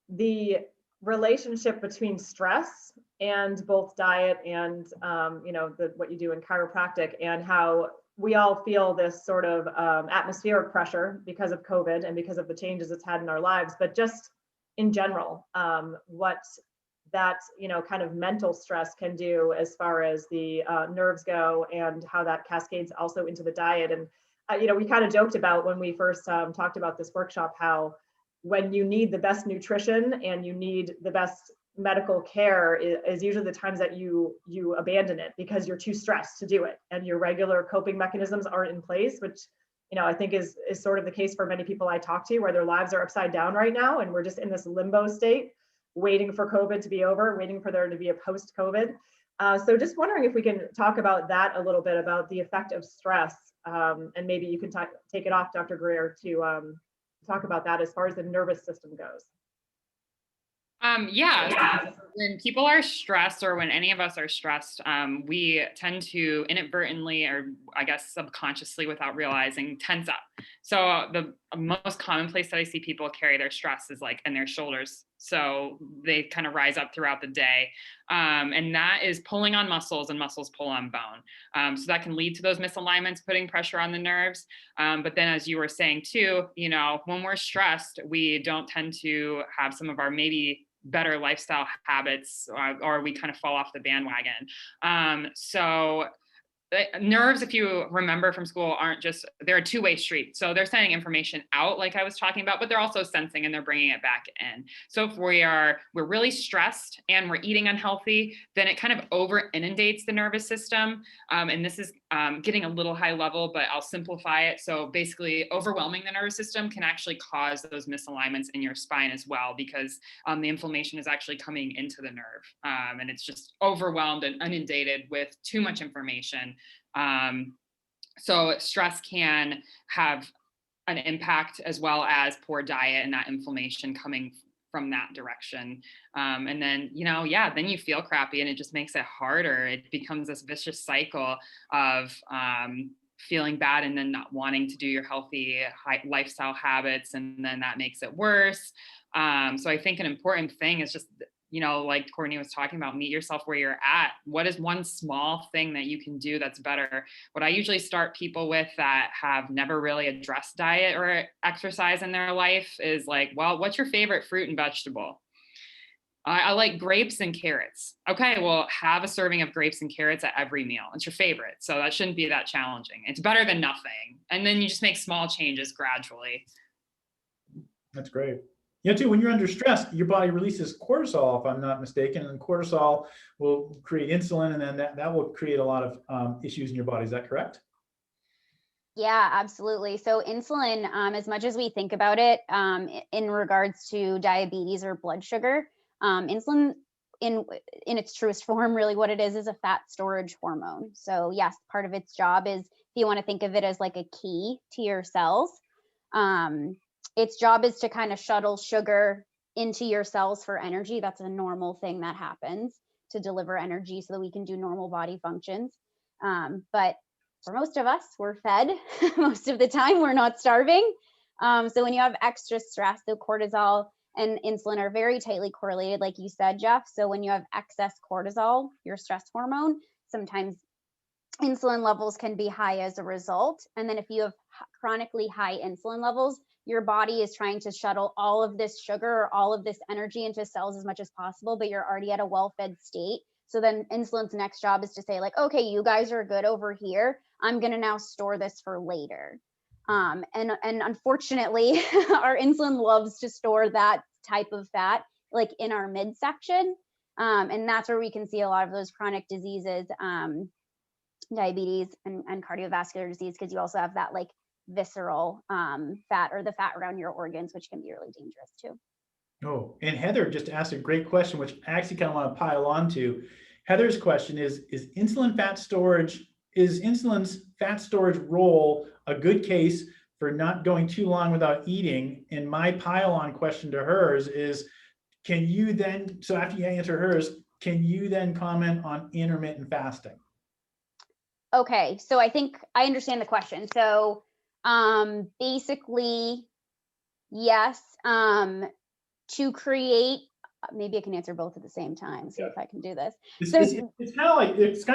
the relationship between stress and both diet and what you do in chiropractic, and how we all feel this sort of atmospheric pressure because of COVID and because of the changes it's had in our lives, but just in general, what that kind of mental stress can do as far as the nerves go, and how that cascades also into the diet. And we kind of joked about when we first talked about this workshop, how when you need the best nutrition and you need the best medical care is usually the times that you abandon it because you're too stressed to do it, and your regular coping mechanisms aren't in place, which I think is sort of the case for many people I talk to, where their lives are upside down right now, and we're just in this limbo state, waiting for COVID to be over, waiting for there to be a post-COVID. So just wondering if we can talk about that a little bit, about the effect of stress, and maybe you can take it off, Dr. Greer, to talk about that as far as the nervous system goes. Yeah, when people are stressed, or when any of us are stressed, we tend to inadvertently, or I guess subconsciously without realizing, tense up. So the most common place that I see people carry their stress is like in their shoulders. So they kind of rise up throughout the day. And that is pulling on muscles, and muscles pull on bone. So that can lead to those misalignments, putting pressure on the nerves. But then, as you were saying too, when we're stressed, we don't tend to have some of our maybe better lifestyle habits, or we kind of fall off the bandwagon. So nerves, if you remember from school, they're a two-way street. So they're sending information out, like I was talking about, but they're also sensing and they're bringing it back in. So if we're really stressed and we're eating unhealthy, then it kind of over inundates the nervous system. And this is getting a little high level, but I'll simplify it. So basically, overwhelming the nervous system can actually cause those misalignments in your spine as well, because the inflammation is actually coming into the nerve, and it's just overwhelmed and inundated with too much information. So stress can have an impact, as well as poor diet and that inflammation coming from that direction. And then, then you feel crappy, and it just makes it harder. It becomes this vicious cycle of feeling bad and then not wanting to do your healthy lifestyle habits. And then that makes it worse. So I think an important thing is just, like Courtney was talking about, meet yourself where you're at. What is one small thing that you can do that's better? What I usually start people with that have never really addressed diet or exercise in their life is like, well, what's your favorite fruit and vegetable? I like grapes and carrots. Okay, well, have a serving of grapes and carrots at every meal. It's your favorite. So that shouldn't be that challenging. It's better than nothing. And then you just make small changes gradually. That's great. Too, when you're under stress, your body releases cortisol, if I'm not mistaken, and cortisol will create insulin, and then that will create a lot of issues in your body. Is that correct? Yeah, absolutely. So insulin, as much as we think about it in regards to diabetes or blood sugar, insulin in its truest form, really what it is a fat storage hormone. So yes, part of its job is, if you want to think of it as like a key to your cells, its job is to kind of shuttle sugar into your cells for energy. That's a normal thing that happens, to deliver energy so that we can do normal body functions. But for most of us, we're fed most of the time. We're not starving. So when you have extra stress, so cortisol and insulin are very tightly correlated, like you said, Jeff. So when you have excess cortisol, your stress hormone, sometimes insulin levels can be high as a result. And then if you have chronically high insulin levels, your body is trying to shuttle all of this sugar or all of this energy into cells as much as possible, but you're already at a well-fed state. So then insulin's next job is to say like, okay, you guys are good over here. I'm going to now store this for later. And unfortunately, our insulin loves to store that type of fat, like in our midsection. And that's where we can see a lot of those chronic diseases, diabetes and cardiovascular disease, because you also have that like visceral fat, or the fat around your organs, which can be really dangerous too. Oh, and Heather just asked a great question, which I actually kind of want to pile on to. Heather's question is insulin's fat storage role a good case for not going too long without eating? And my pile on question to hers is, can you then, so after you answer hers, can you then comment on intermittent fasting? Okay, so I think I understand the question. So basically, yes, to create, maybe I can answer both at the same time, see if I can do this. It's kind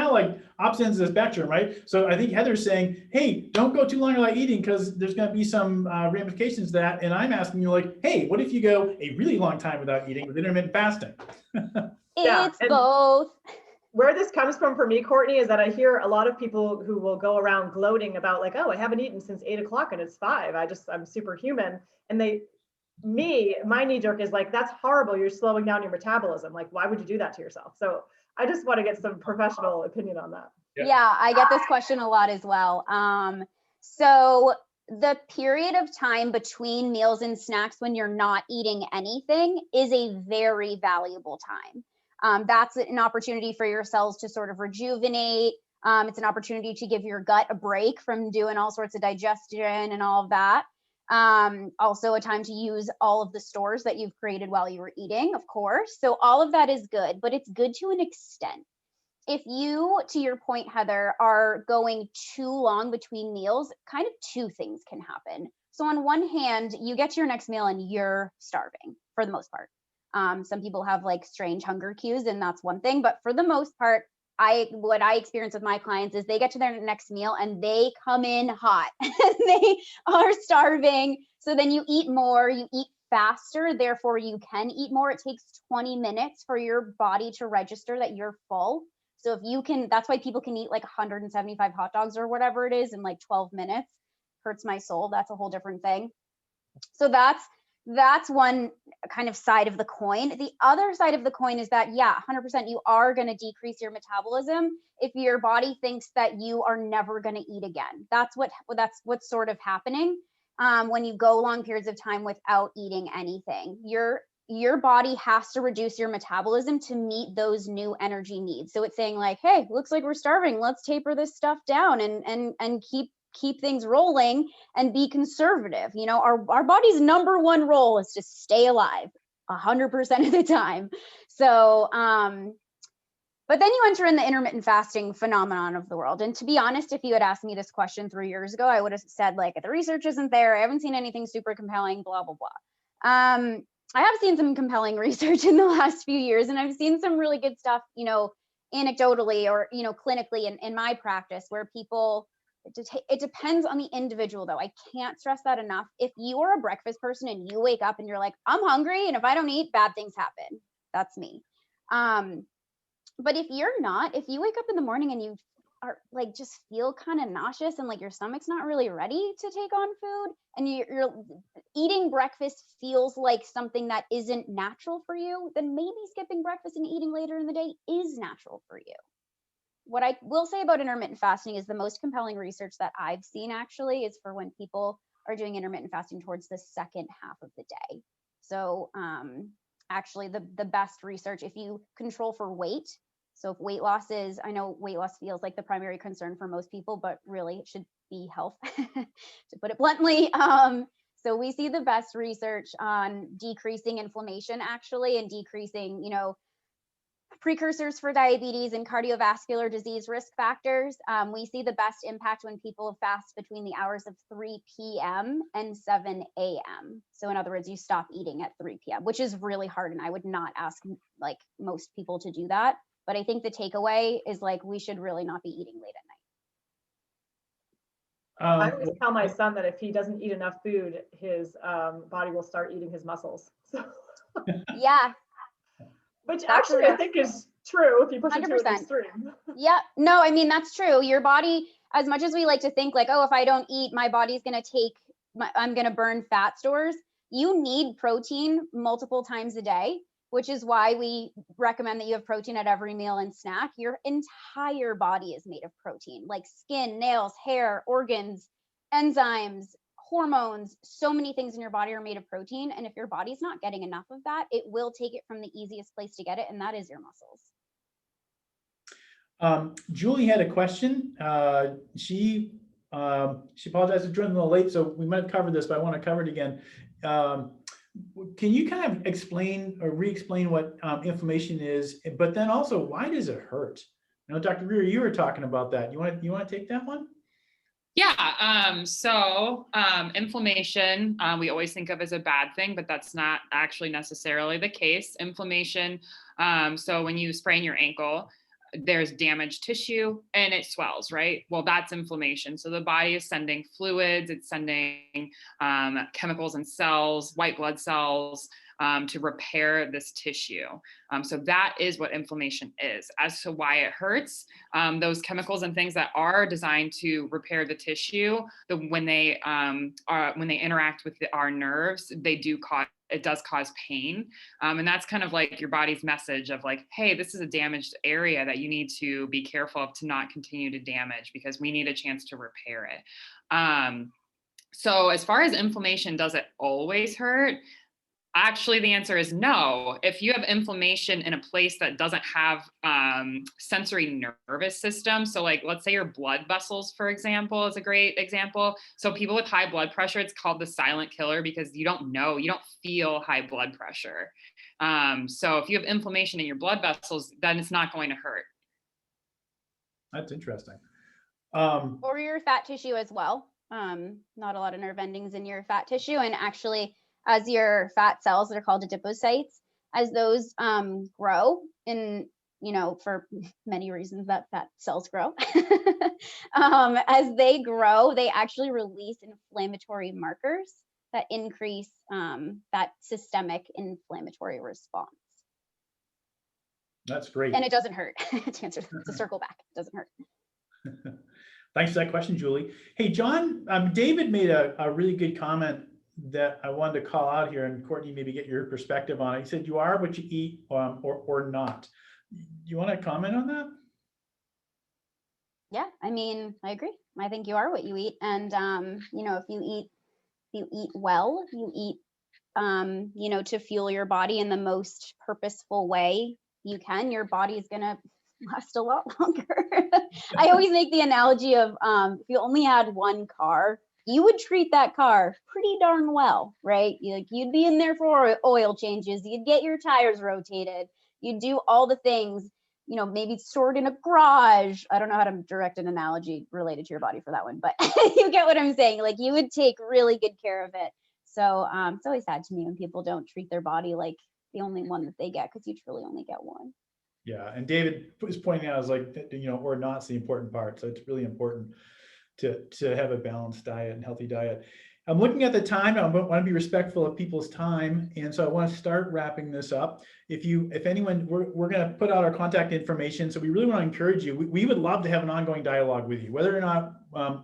of like opposite ends of the spectrum, right? So I think Heather's saying, hey, don't go too long without eating because there's going to be some ramifications to that. And I'm asking you like, hey, what if you go a really long time without eating with intermittent fasting? It's both. Where this comes from for me, Courtney, is that I hear a lot of people who will go around gloating about like, oh, I haven't eaten since 8 o'clock and it's 5. I'm superhuman. And my knee jerk is like, that's horrible. You're slowing down your metabolism. Like, why would you do that to yourself? So I just want to get some professional opinion on that. Yeah, I get this question a lot as well. So the period of time between meals and snacks when you're not eating anything is a very valuable time. That's an opportunity for your cells to sort of rejuvenate. It's an opportunity to give your gut a break from doing all sorts of digestion and all of that. Also a time to use all of the stores that you've created while you were eating, of course. So all of that is good, but it's good to an extent. If you, to your point, Heather, are going too long between meals, kind of two things can happen. So on one hand, you get to your next meal and you're starving for the most part. Some people have like strange hunger cues, and that's one thing. But for the most part, what I experience with my clients is they get to their next meal and they come in hot. They are starving. So then you eat more, you eat faster, therefore you can eat more. It takes 20 minutes for your body to register that you're full. So if you can, that's why people can eat like 175 hot dogs or whatever it is in like 12 minutes. Hurts my soul. That's a whole different thing. So that's one kind of side of the coin. The other side of the coin is that, yeah, 100%, you are going to decrease your metabolism if your body thinks that you are never going to eat again. That's what's sort of happening when you go long periods of time without eating anything. Your body has to reduce your metabolism to meet those new energy needs. So it's saying like, hey, looks like we're starving. Let's taper this stuff down and keep things rolling and be conservative. You know, our body's number one role is to stay alive 100% of the time. So, but then you enter in the intermittent fasting phenomenon of the world. And to be honest, if you had asked me this question 3 years ago, I would have said like, the research isn't there. I haven't seen anything super compelling, blah, blah, blah. I have seen some compelling research in the last few years, and I've seen some really good stuff, you know, anecdotally or, you know, clinically in my practice where people, it depends on the individual though. I can't stress that enough. If you are a breakfast person and you wake up and you're like, I'm hungry, and if I don't eat, bad things happen. That's me. But if you're not, if you wake up in the morning and you are like, just feel kind of nauseous and like your stomach's not really ready to take on food, and you're eating breakfast feels like something that isn't natural for you, then maybe skipping breakfast and eating later in the day is natural for you. What I will say about intermittent fasting is the most compelling research that I've seen actually is for when people are doing intermittent fasting towards the second half of the day. So actually the best research, if you control for weight, so if weight loss is, I know weight loss feels like the primary concern for most people, but really it should be health, to put it bluntly. So we see the best research on decreasing inflammation actually, and decreasing, you know, precursors for diabetes and cardiovascular disease risk factors. We see the best impact when people fast between the hours of 3 p.m. and 7 a.m. So in other words, you stop eating at 3 p.m., which is really hard. And I would not ask like most people to do that. But I think the takeaway is like, we should really not be eating late at night. I always tell my son that if he doesn't eat enough food, his body will start eating his muscles. So. Yeah. Which actually I think is true if you push 100%. It to an extreme. Yeah, no, I mean, that's true. Your body, as much as we like to think like, oh, if I don't eat, my body's going to I'm going to burn fat stores. You need protein multiple times a day. which is why we recommend that you have protein at every meal and snack. Your entire body is made of protein, like skin, nails, hair, organs, enzymes, hormones. So many things in your body are made of protein. And if your body's not getting enough of that, it will take it from the easiest place to get it, and that is your muscles. Julie had a question. She apologized for joining a little late, so we might have covered this, but I want to cover it again. Can you kind of explain or re-explain what inflammation is, but then also why does it hurt? I know, Dr. Greer, you were talking about that. You want to take that one? Yeah. So inflammation, we always think of as a bad thing, but that's not actually necessarily the case. Inflammation. So when you sprain your ankle, there's damaged tissue and it swells, right? Well, that's inflammation. So the body is sending fluids, it's sending chemicals and cells, white blood cells, to repair this tissue. So that is what inflammation is. As to why it hurts, those chemicals and things that are designed to repair the tissue, when they interact with our nerves, it does cause pain. And that's kind of like your body's message of like, hey, this is a damaged area that you need to be careful of to not continue to damage, because we need a chance to repair it. So as far as inflammation, does it always hurt? Actually, the answer is no. If you have inflammation in a place that doesn't have sensory nervous system, so like let's say your blood vessels, for example, is a great example. So people with high blood pressure, it's called the silent killer because you don't feel high blood pressure. So if you have inflammation in your blood vessels, then it's not going to hurt. That's interesting. Or your fat tissue as well. Not a lot of nerve endings in your fat tissue, and actually, as your fat cells that are called adipocytes, as those grow, and for many reasons that fat cells grow, as they grow, they actually release inflammatory markers that increase that systemic inflammatory response. That's great. And it doesn't hurt. To circle back, it doesn't hurt. Thanks for that question, Julie. Hey, John, David made a really good comment that I wanted to call out here, and Courtney, maybe get your perspective on it. He said, you are what you eat or not. You want to comment on that? Yeah, I mean, I agree. I think you are what you eat. And, if you eat well, you eat, to fuel your body in the most purposeful way you can, your body's going to last a lot longer. I always make the analogy of if you only had one car, you would treat that car pretty darn well, right? You'd be in there for oil changes, you'd get your tires rotated, you'd do all the things, maybe stored in a garage. I don't know how to direct an analogy related to your body for that one, but you get what I'm saying. Like, you would take really good care of it. So it's always sad to me when people don't treat their body like the only one that they get, because you truly only get one. Yeah, and David was pointing out, is like, or not's the important part. So it's really important to have a balanced diet and healthy diet. I'm looking at the time. I want to be respectful of people's time, and so I want to start wrapping this up. If anyone, we're going to put out our contact information. So we really want to encourage you. We would love to have an ongoing dialogue with you, whether or not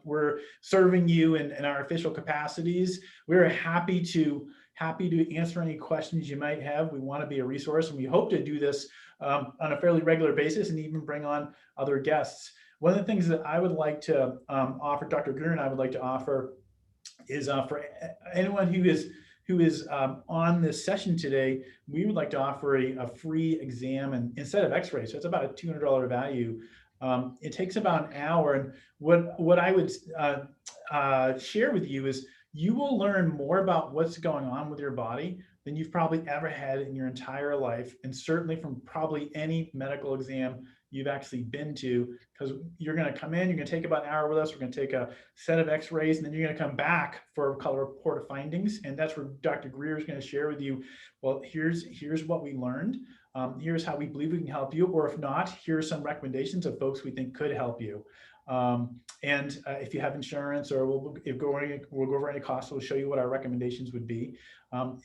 we're serving you in our official capacities. We're happy to answer any questions you might have. We want to be a resource, and we hope to do this on a fairly regular basis, and even bring on other guests. One of the things that I would like to offer, Dr. Greer and I would like to offer, is for anyone who is on this session today, we would like to offer a free exam, and instead of x-ray. So it's about a $200 value. It takes about an hour. And what I would share with you is you will learn more about what's going on with your body than you've probably ever had in your entire life, and certainly from probably any medical exam you've actually been to, because you're going to come in, you're going to take about an hour with us, we're going to take a set of x-rays, and then you're going to come back for a report of findings. And that's where Dr. Greer is going to share with you, well, here's what we learned, here's how we believe we can help you, or if not, here's some recommendations of folks we think could help you. And if you have insurance, or we'll go over any costs, we'll show you what our recommendations would be.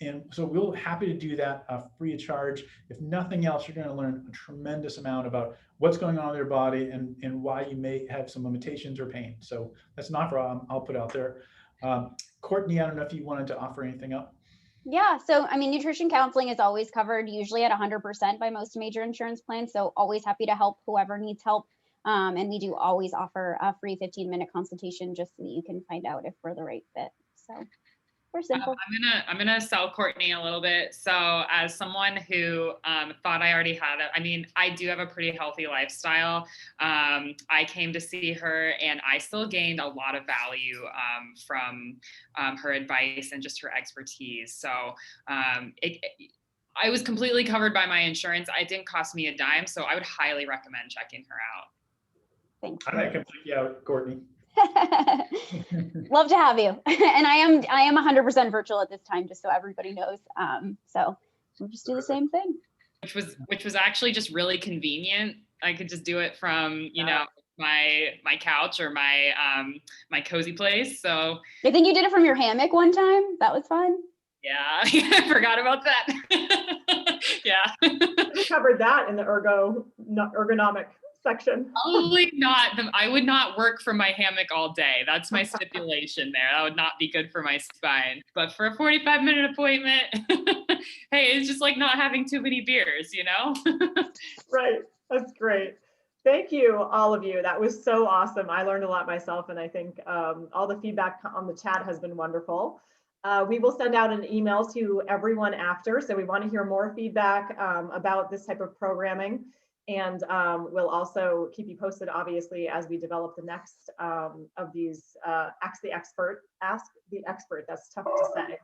And so we're happy to do that free of charge. If nothing else, you're going to learn a tremendous amount about what's going on with your body and why you may have some limitations or pain. So that's an offer I'll put out there. Courtney, I don't know if you wanted to offer anything up. Yeah, so I mean, nutrition counseling is always covered, usually at 100% by most major insurance plans. So always happy to help whoever needs help. And we do always offer a free 15-minute consultation just so that you can find out if we're the right fit. So we're simple. I'm gonna sell Courtney a little bit. So as someone who thought I already had it, I mean, I do have a pretty healthy lifestyle. I came to see her, and I still gained a lot of value from her advice and just her expertise. So I was completely covered by my insurance. It didn't cost me a dime, so I would highly recommend checking her out. Thanks. I might come check you out, Courtney. Love to have you. And I am 100% virtual at this time, just so everybody knows. So we'll just do the same thing. Which was actually just really convenient. I could just do it from, you know, my couch or my my cozy place. So I think you did it from your hammock one time. That was fun. Yeah, I forgot about that. Yeah. We covered that in the ergonomic section. Probably not. I would not work from my hammock all day. That's my stipulation there. That would not be good for my spine. But for a 45-minute appointment, hey, it's just like not having too many beers, you know? Right. That's great. Thank you, all of you. That was so awesome. I learned a lot myself, and I think all the feedback on the chat has been wonderful. We will send out an email to everyone after, so we want to hear more feedback about this type of programming. And we'll also keep you posted, obviously, as we develop the next of these Ask the Expert. That's tough to say.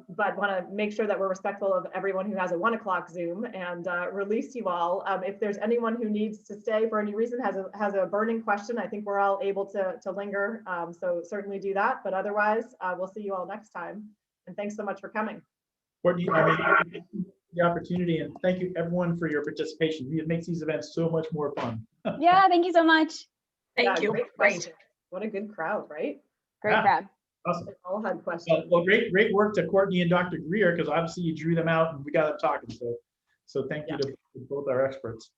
But want to make sure that we're respectful of everyone who has a 1 o'clock Zoom and release you all. If there's anyone who needs to stay for any reason, has a burning question, I think we're all able to linger. So certainly do that. But otherwise, we'll see you all next time. And thanks so much for coming. Courtney, the opportunity, and thank you everyone for your participation. It makes these events so much more fun. Yeah, thank you so much. Thank you. Great. What a good crowd, right? Great crowd. Awesome. They all had questions. Well, great work to Courtney and Dr. Greer, because obviously you drew them out and we got them talking. So thank you to both our experts.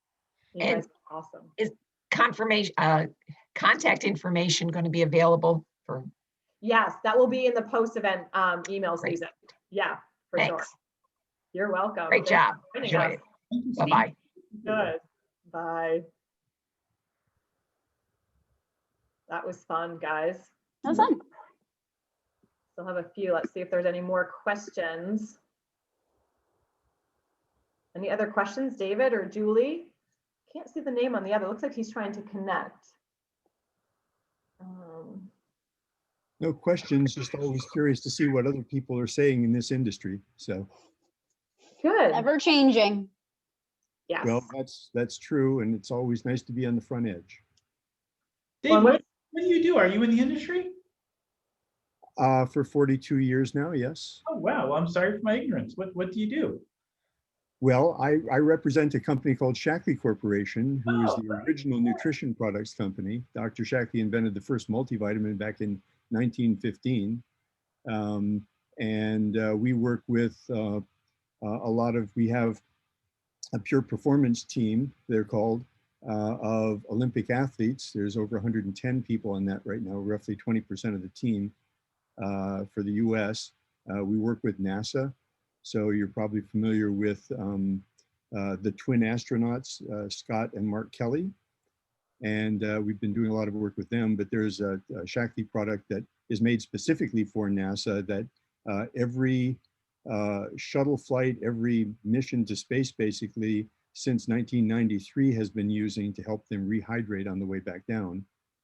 You guys are awesome. Is confirmation, contact information going to be available for? Yes, that will be in the post-event email Great. season. Yeah, for sure. Thanks. You're welcome. Great Thanks job. for joining Enjoy us. it. Bye-bye. Good. Bye. That was fun, guys. That was fun. Still have a few. Let's see if there's any more questions. Any other questions, David or Julie? Can't see the name on the other. Looks like he's trying to connect. No questions, just always curious to see what other people are saying in this industry. So, Good. Ever changing. Yes. well, that's true, and it's always nice to be on the front edge. Dave, what do you do? Are you in the industry? For 42 years now, yes. Oh, wow. Well, I'm sorry for my ignorance. What do you do? Well, I represent a company called Shaklee Corporation, who is Oh, the right. original nutrition products company. Dr. Shaklee invented the first multivitamin back in 1915. We work with we have a pure performance team, they're called, of Olympic athletes. There's over 110 people on that right now, roughly 20% of the team for the US. We work with NASA. So you're probably familiar with the twin astronauts, Scott and Mark Kelly. And we've been doing a lot of work with them, but there's a Shaklee product that is made specifically for NASA that every shuttle flight, every mission to space basically since 1993 has been using to help them rehydrate on the way back down.